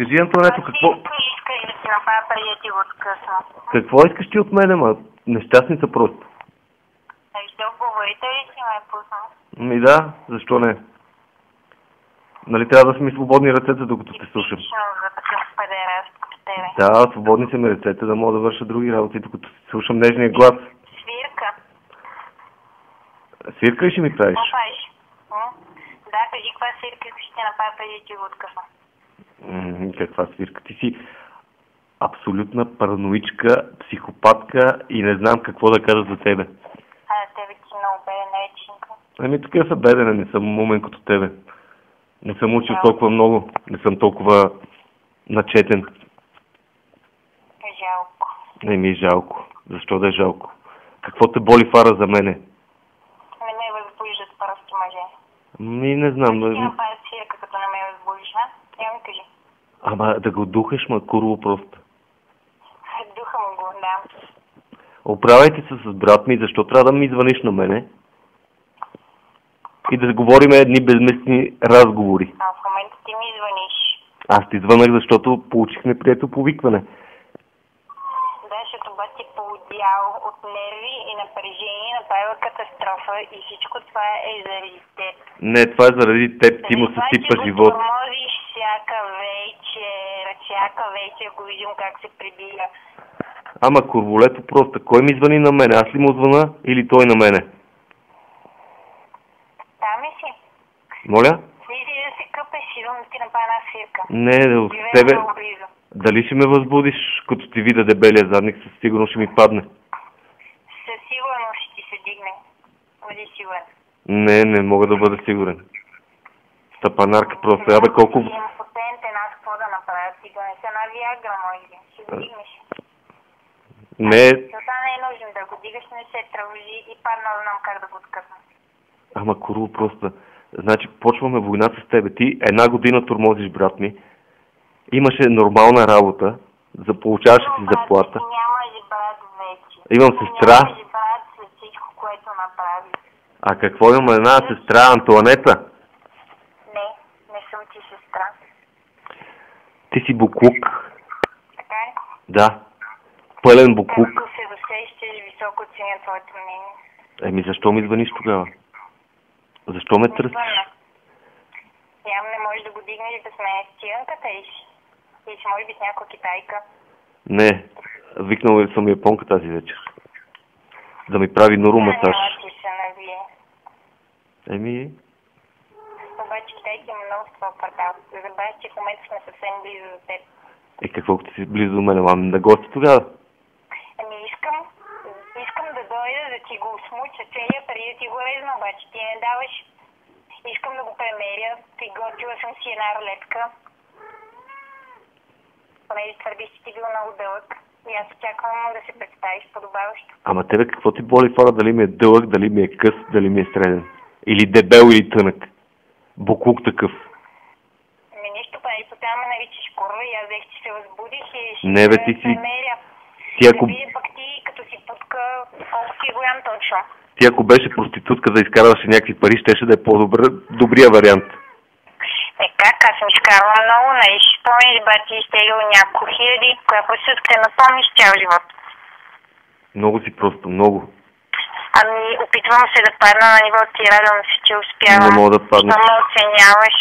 Кажи, Антонето, какво... Искаш да ти направя преди да ти го откъсна. Какво искаш ти от мене, ма? Нещастни са просто. Ще говорите ли си ме пуснал? Ми да, защо не? Нали трябва да сме свободни ръцете, докато те слушам? За такъв педераст като тебе. Да, свободни са ми ръцете, да мога да върша други работи, докато слушам нежния глас. Свирка. Свирка ли ще ми правиш? Какво правиш? Да, кажи каква свирка ще направя преди да ти го откъсна. Каква свирка? Ти си абсолютна параноичка, психопатка и не знам какво да кажа за тебе. Тебе ти много бедена речинка. Ами такива са бедена, не съм умен като тебе. Не съм учил толкова много, не съм толкова начетен. Жалко. Не ми е жалко. Защо да е жалко? Какво те боли фара за мене? Не ме възбуждат прости мъже. Ми не знам. Ти направя свирка, като не ме възбудиш, а? Я ми кажи. Ама да го духаш, ма курво просто. Духа му го, да. Оправяйте се с брат ми, защо трябва да ми звъниш на мене? И да говорим едни безместни разговори. А в момента ти ми звъниш. Аз ти звънах, защото получих неприятно повикване. Да, защото бат ти поудял от нерви и напрежение, направила катастрофа и всичко това е заради теб. Не, това е заради теб, ти му съсипа живот. Тормозиш всяка вечер, го виждам как се прибира. Ама курволето просто, кой ми звъни на мене? Аз ли му звъна или той на мене? Там си. Моля? Слизи да се къпеш, идвам да ти направя една свирка. Не, от тебе... Дали ще ме възбудиш, като ти видя дебелия задник, със сигурно ще ми падне. Със сигурност ще ти се дигне. Бъди сигурен. Не мога да бъда сигурен. Стъпанарка просто. Абе колко... Импотентен, аз какво да направя? Ти донеса една виагра, може. Ще го дигнеш. Не... Това не е нужно да го дигаш, не се тръвжи и падна, знам как да го откъсна. Ама курво просто. Значи почваме война с тебе. Ти една година тормозиш брат ми. Имаше нормална работа. Получаваше си заплата. Ти нямаш брат вече. Имам сестра. Нямаш брат след всичко, което направи. А какво имам една сестра, Антуанета? Не съм ти сестра. Ти си буклук. Така ли? Да. Пълен буклук. Ако се досещаш, високо ценя твоето мнение. Еми защо ми звъниш тогава? Защо ме търсиш? Явно не можеш да го дигнеш без мен. Циганката и си може би с някаква китайка. Не. Викнал съм японка тази вечер. Да ми прави нуромасаж. Няма ти се навие. Еми... Обаче китайки има много в това квартал. Да забравяш, че в момента сме съвсем близо до теб. Какво ти си близо до мен? Мам, на гости тогава? Искам да дойда да ти го смуча целия преди да ти го резна, обаче ти не даваш. Искам да го премеря, приготвила съм си една рулетка. Понеже твърдиш, че ти бил много дълъг. И аз очаквам да се представиш подобаващо. Ама тебе какво ти боли фара? Дали ми е дълъг, дали ми е къс, дали ми е среден? Или дебел, или тънък? Буклук такъв. Нищо, прави, потам ме наричаш курва и аз взех, че се възбудих и ще не, бе, ти си... премеря. Ти ако... Да видя пък ти, като си путка, колко си голям точно. Ти ако беше проститутка да изкарваше някакви пари, щеше да е по-добрия вариант. Как? Аз съм изкарвала много, нали ще спомниш, бати изтегал няколко хиляди, коя проститутка е напомниш цял живот. Много си просто, много. Ами, опитвам се да падна на ниво ти, радвам се, че успявам. Не мога да паднеш. Защо ме оценяваш?